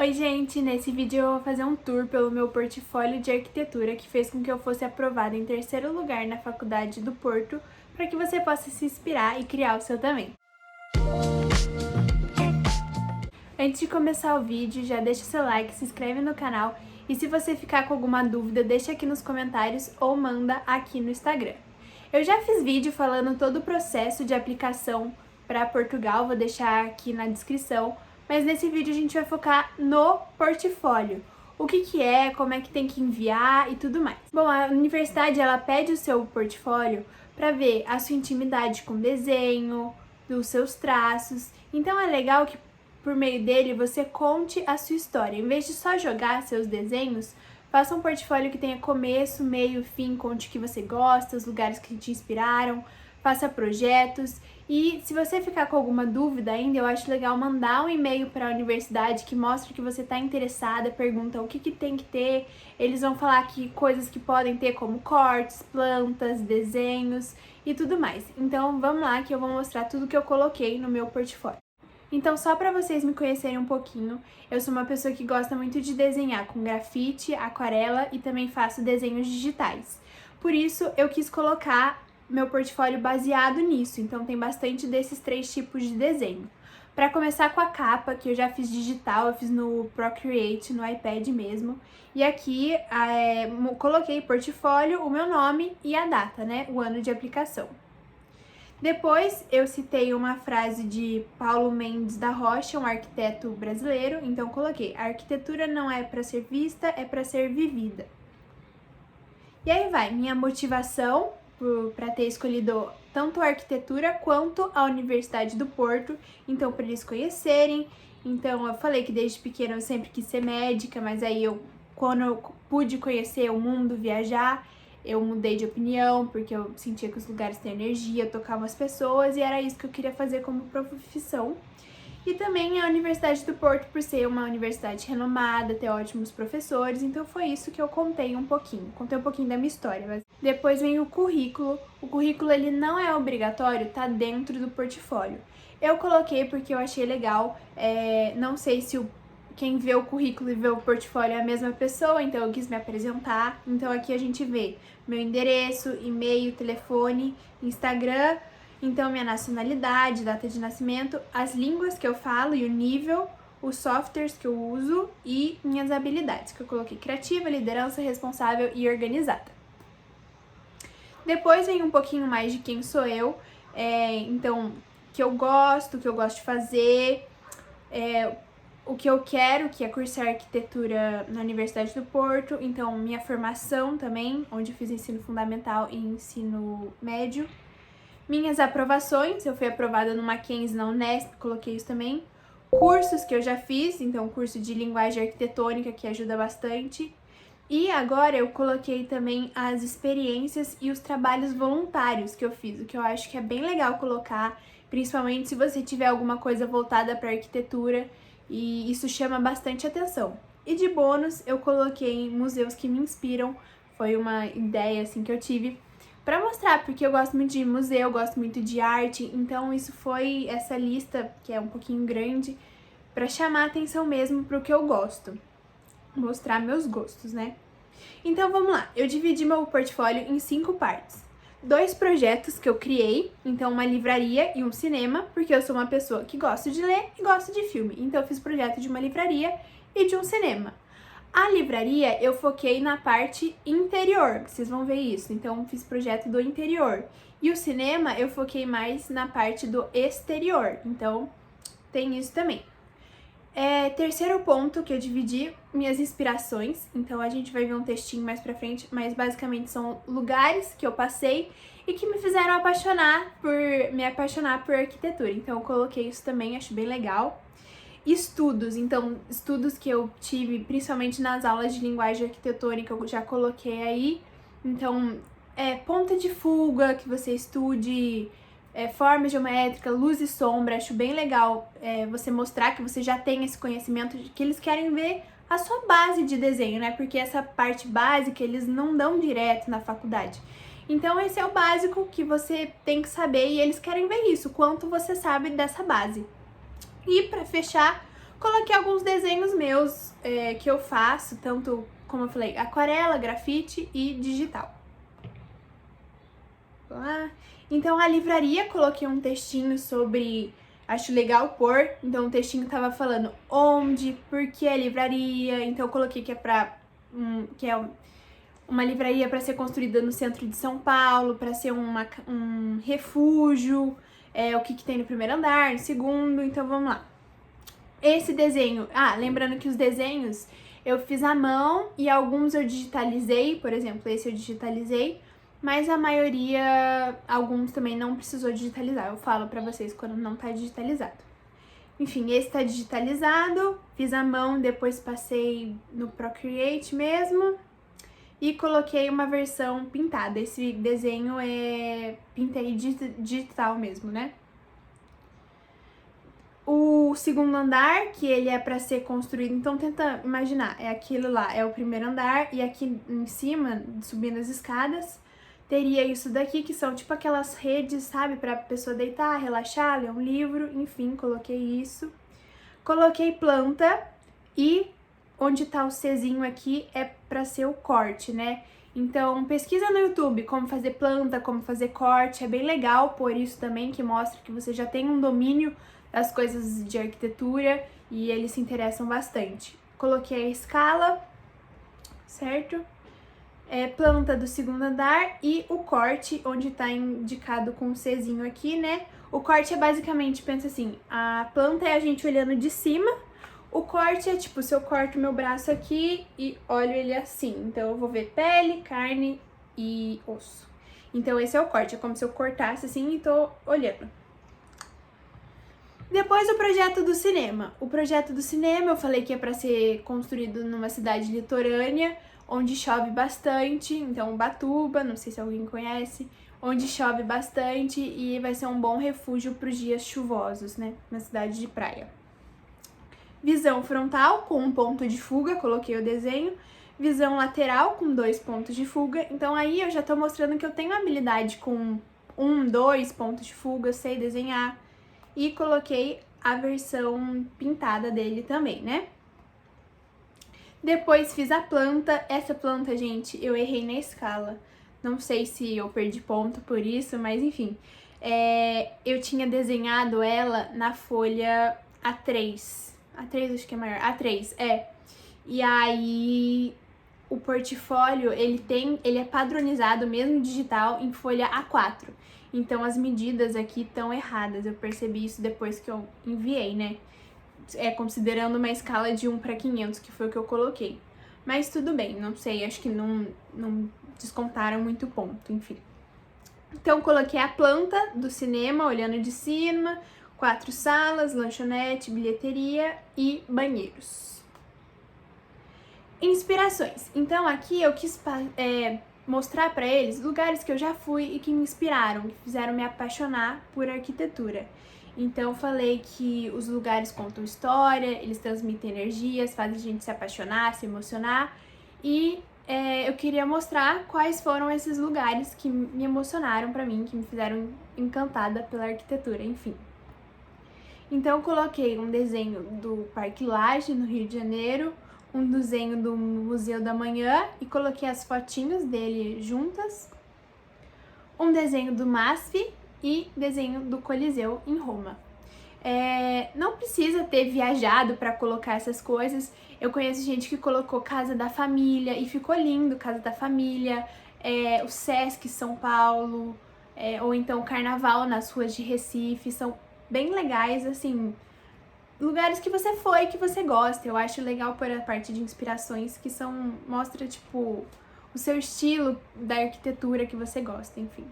Oi gente, nesse vídeo eu vou fazer um tour pelo meu portfólio de arquitetura que fez com que eu fosse aprovada em terceiro lugar na Faculdade do Porto, para que você possa se inspirar e criar o seu também. Antes de começar o vídeo, já deixa seu like, se inscreve no canal e se você ficar com alguma dúvida, deixa aqui nos comentários ou manda aqui no Instagram. Eu já fiz vídeo falando todo o processo de aplicação para Portugal, vou deixar aqui na descrição, mas nesse vídeo a gente vai focar no portfólio. O que é, como é que tem que enviar e tudo mais. Bom, a universidade ela pede o seu portfólio para ver a sua intimidade com desenho, dos seus traços, então é legal que por meio dele você conte a sua história. Em vez de só jogar seus desenhos, faça um portfólio que tenha começo, meio, fim, conte o que você gosta, os lugares que te inspiraram, faça projetos. E se você ficar com alguma dúvida ainda, eu acho legal mandar um e-mail para a universidade que mostra que você está interessada, pergunta o que tem que ter, eles vão falar aqui coisas que podem ter como cortes, plantas, desenhos e tudo mais. Então vamos lá que eu vou mostrar tudo que eu coloquei no meu portfólio. Então, só para vocês me conhecerem um pouquinho, eu sou uma pessoa que gosta muito de desenhar com grafite, aquarela e também faço desenhos digitais. Por isso, eu quis colocar meu portfólio baseado nisso, então tem bastante desses três tipos de desenho. Para começar com a capa, que eu já fiz digital, eu fiz no Procreate, no iPad mesmo. E aqui coloquei portfólio, o meu nome e a data, né? O ano de aplicação. Depois eu citei uma frase de Paulo Mendes da Rocha, um arquiteto brasileiro, então coloquei: a arquitetura não é para ser vista, é para ser vivida. E aí vai, minha motivação para ter escolhido tanto a arquitetura quanto a Universidade do Porto, então para eles conhecerem. Então eu falei que desde pequena eu sempre quis ser médica, mas aí quando eu pude conhecer o mundo, viajar, eu mudei de opinião, porque eu sentia que os lugares têm energia, tocavam as pessoas, e era isso que eu queria fazer como profissão. E também a Universidade do Porto, por ser uma universidade renomada, ter ótimos professores, então foi isso que eu contei um pouquinho. Contei um pouquinho da minha história. Mas depois vem o currículo. O currículo, ele não é obrigatório, tá dentro do portfólio. Eu coloquei porque eu achei legal, não sei se quem vê o currículo e vê o portfólio é a mesma pessoa, então eu quis me apresentar. Então aqui a gente vê meu endereço, e-mail, telefone, Instagram, então minha nacionalidade, data de nascimento, as línguas que eu falo e o nível, os softwares que eu uso e minhas habilidades, que eu coloquei criativa, liderança, responsável e organizada. Depois vem um pouquinho mais de quem sou eu, então o que eu gosto de fazer, o que eu quero, que é cursar arquitetura na Universidade do Porto, então minha formação também, onde eu fiz ensino fundamental e ensino médio. Minhas aprovações, eu fui aprovada no Mackenzie, na Unesp, coloquei isso também. Cursos que eu já fiz, então curso de linguagem arquitetônica, que ajuda bastante. E agora eu coloquei também as experiências e os trabalhos voluntários que eu fiz, o que eu acho que é bem legal colocar, principalmente se você tiver alguma coisa voltada para arquitetura, e isso chama bastante atenção. E de bônus eu coloquei museus que me inspiram, foi uma ideia assim que eu tive para mostrar, porque eu gosto muito de museu, eu gosto muito de arte, então isso foi essa lista, que é um pouquinho grande, para chamar a atenção mesmo para o que eu gosto, mostrar meus gostos, né? Então vamos lá, eu dividi meu portfólio em 5 partes. 2 projetos que eu criei, então uma livraria e um cinema, porque eu sou uma pessoa que gosta de ler e gosta de filme, então eu fiz projeto de uma livraria e de um cinema. A livraria eu foquei na parte interior, vocês vão ver isso, então fiz projeto do interior. E o cinema eu foquei mais na parte do exterior, então tem isso também. Terceiro ponto que eu dividi, minhas inspirações, então a gente vai ver um textinho mais pra frente, mas basicamente são lugares que eu passei e que me fizeram me apaixonar por arquitetura, então eu coloquei isso também, acho bem legal. Estudos, então estudos que eu tive principalmente nas aulas de linguagem arquitetônica, eu já coloquei aí, então ponta de fuga, que você estude forma geométrica, luz e sombra, acho bem legal você mostrar que você já tem esse conhecimento, de que eles querem ver a sua base de desenho, né? Porque essa parte básica eles não dão direto na faculdade. Então esse é o básico que você tem que saber e eles querem ver isso, quanto você sabe dessa base. E para fechar, coloquei alguns desenhos meus que eu faço, tanto, como eu falei, aquarela, grafite e digital. Lá. Então, a livraria, coloquei um textinho sobre... Acho legal pôr, então o textinho tava falando onde, por que a livraria, então eu coloquei que é que é uma livraria para ser construída no centro de São Paulo, para ser um refúgio, o que tem no primeiro andar, no segundo, então vamos lá. Esse desenho, lembrando que os desenhos eu fiz à mão e alguns eu digitalizei, por exemplo, esse eu digitalizei, mas a maioria, alguns também não precisou digitalizar. Eu falo pra vocês quando não tá digitalizado. Enfim, esse tá digitalizado, fiz à mão, depois passei no Procreate mesmo e coloquei uma versão pintada. Esse desenho pintei digital mesmo, né? O segundo andar, que ele é pra ser construído, então tenta imaginar, aquilo lá, é o primeiro andar, e aqui em cima, subindo as escadas, teria isso daqui, que são tipo aquelas redes, sabe, pra pessoa deitar, relaxar, ler um livro, enfim, coloquei isso. Coloquei planta e onde tá o Czinho aqui é pra ser o corte, né? Então, pesquisa no YouTube como fazer planta, como fazer corte, é bem legal por isso também, que mostra que você já tem um domínio das coisas de arquitetura e eles se interessam bastante. Coloquei a escala, certo? Planta do segundo andar e o corte, onde tá indicado com o Czinho aqui, né? O corte é basicamente, pensa assim, a planta é a gente olhando de cima, o corte é tipo, se eu corto meu braço aqui e olho ele assim, então eu vou ver pele, carne e osso. Então esse é o corte, é como se eu cortasse assim e tô olhando. Depois o projeto do cinema. O projeto do cinema eu falei que é para ser construído numa cidade litorânea, onde chove bastante, então Ubatuba, não sei se alguém conhece, onde chove bastante e vai ser um bom refúgio para os dias chuvosos, né, na cidade de praia. Visão frontal com um ponto de fuga, coloquei o desenho. Visão lateral com 2 pontos de fuga, então aí eu já tô mostrando que eu tenho habilidade com 2 pontos de fuga, sei desenhar. E coloquei a versão pintada dele também, né? Depois fiz a planta. Essa planta, gente, eu errei na escala. Não sei se eu perdi ponto por isso, mas enfim. Eu tinha desenhado ela na folha A3. A3 acho que é maior. A3, E aí o portfólio, ele é padronizado, mesmo digital, em folha A4. Então as medidas aqui estão erradas, eu percebi isso depois que eu enviei, né? Considerando uma escala de 1:500, que foi o que eu coloquei. Mas tudo bem, não sei, acho que não descontaram muito ponto, enfim. Então coloquei a planta do cinema, olhando de cima, 4 salas, lanchonete, bilheteria e banheiros. Inspirações. Então aqui eu quis mostrar para eles lugares que eu já fui e que me inspiraram, que fizeram me apaixonar por arquitetura. Então falei que os lugares contam história, eles transmitem energias, fazem a gente se apaixonar, se emocionar e eu queria mostrar quais foram esses lugares que me emocionaram para mim, que me fizeram encantada pela arquitetura, enfim. Então coloquei um desenho do Parque Lage, no Rio de Janeiro, um desenho do Museu da Manhã e coloquei as fotinhos dele juntas, um desenho do MASP e desenho do Coliseu em Roma. Não precisa ter viajado para colocar essas coisas, eu conheço gente que colocou Casa da Família e ficou lindo, Casa da Família, o Sesc São Paulo, ou então Carnaval nas ruas de Recife, são bem legais, assim, lugares que você foi, que você gosta. Eu acho legal por a parte de inspirações que mostra, tipo, o seu estilo da arquitetura que você gosta, enfim.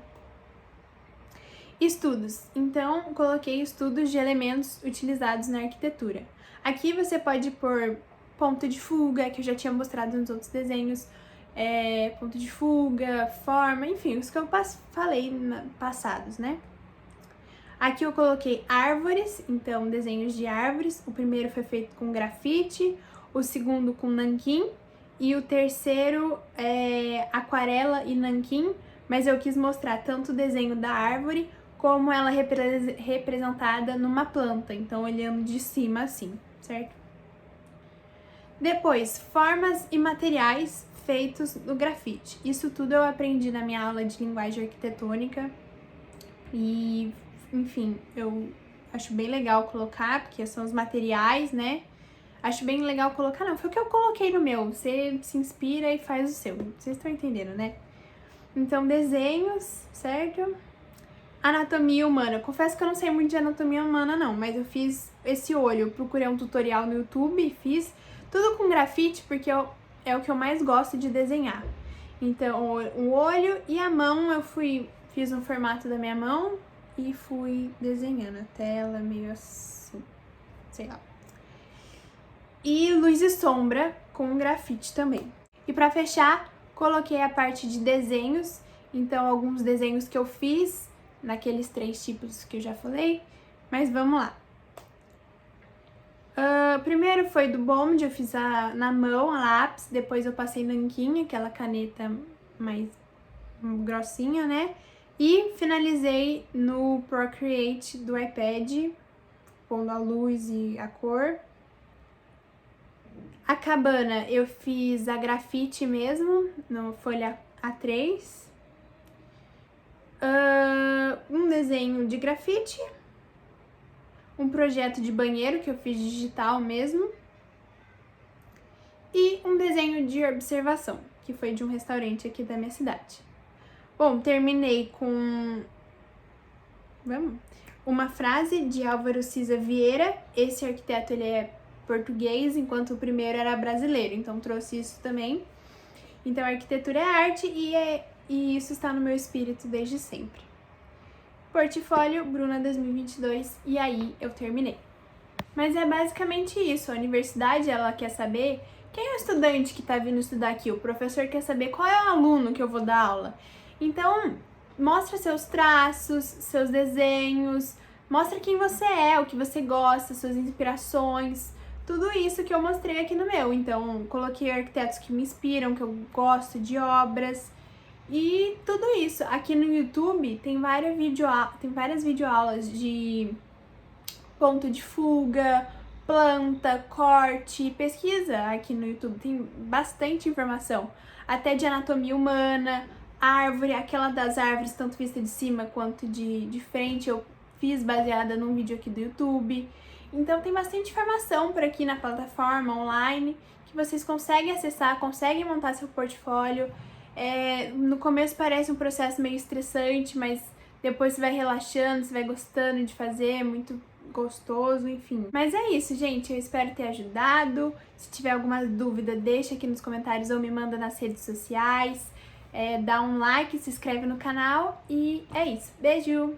Estudos. Então, coloquei estudos de elementos utilizados na arquitetura. Aqui você pode pôr ponto de fuga, que eu já tinha mostrado nos outros desenhos, ponto de fuga, forma, enfim, os que eu falei passados, né? Aqui eu coloquei árvores, então desenhos de árvores. O primeiro foi feito com grafite, o segundo com nanquim e o terceiro é aquarela e nanquim, mas eu quis mostrar tanto o desenho da árvore como ela representada numa planta, então olhando de cima assim, certo? Depois, formas e materiais feitos no grafite. Isso tudo eu aprendi na minha aula de linguagem arquitetônica e, enfim, eu acho bem legal colocar, porque são os materiais, né? Acho bem legal colocar, não, foi o que eu coloquei no meu, você se inspira e faz o seu, vocês estão entendendo, né? Então, desenhos, certo? Anatomia humana. Confesso que eu não sei muito de anatomia humana, não, mas eu fiz esse olho. Eu procurei um tutorial no YouTube e fiz tudo com grafite, porque é o que eu mais gosto de desenhar. Então, o olho e a mão, fiz um formato da minha mão e fui desenhando a tela meio assim, sei lá. E luz e sombra com grafite também. E pra fechar, coloquei a parte de desenhos, então alguns desenhos que eu fiz naqueles 3 tipos que eu já falei, mas vamos lá. Primeiro foi do Bond, eu fiz na mão, a lápis, depois eu passei nanquim, aquela caneta mais grossinha, né? E finalizei no Procreate do iPad, pondo a luz e a cor. A cabana eu fiz a grafite mesmo, no folha A3. Um desenho de grafite, um projeto de banheiro que eu fiz digital mesmo e um desenho de observação, que foi de um restaurante aqui da minha cidade. Bom, terminei com uma frase de Álvaro Siza Vieira. Esse arquiteto ele é português, enquanto o primeiro era brasileiro, então trouxe isso também. Então, a arquitetura é arte e isso está no meu espírito desde sempre. Portfólio Bruna 2022, e aí eu terminei. Mas é basicamente isso, a universidade ela quer saber quem é o estudante que está vindo estudar aqui, o professor quer saber qual é o aluno que eu vou dar aula. Então, mostra seus traços, seus desenhos, mostra quem você é, o que você gosta, suas inspirações, tudo isso que eu mostrei aqui no meu. Então, coloquei arquitetos que me inspiram, que eu gosto de obras e tudo isso. Aqui no YouTube tem várias videoaulas de ponto de fuga, planta, corte, pesquisa aqui no YouTube, tem bastante informação, até de anatomia humana, árvore, aquela das árvores, tanto vista de cima quanto de frente, eu fiz baseada num vídeo aqui do YouTube. Então tem bastante informação por aqui na plataforma online, que vocês conseguem acessar, conseguem montar seu portfólio. No começo parece um processo meio estressante, mas depois você vai relaxando, você vai gostando de fazer, é muito gostoso, enfim. Mas é isso, gente, eu espero ter ajudado. Se tiver alguma dúvida, deixa aqui nos comentários ou me manda nas redes sociais. Dá um like, se inscreve no canal e é isso. Beijo!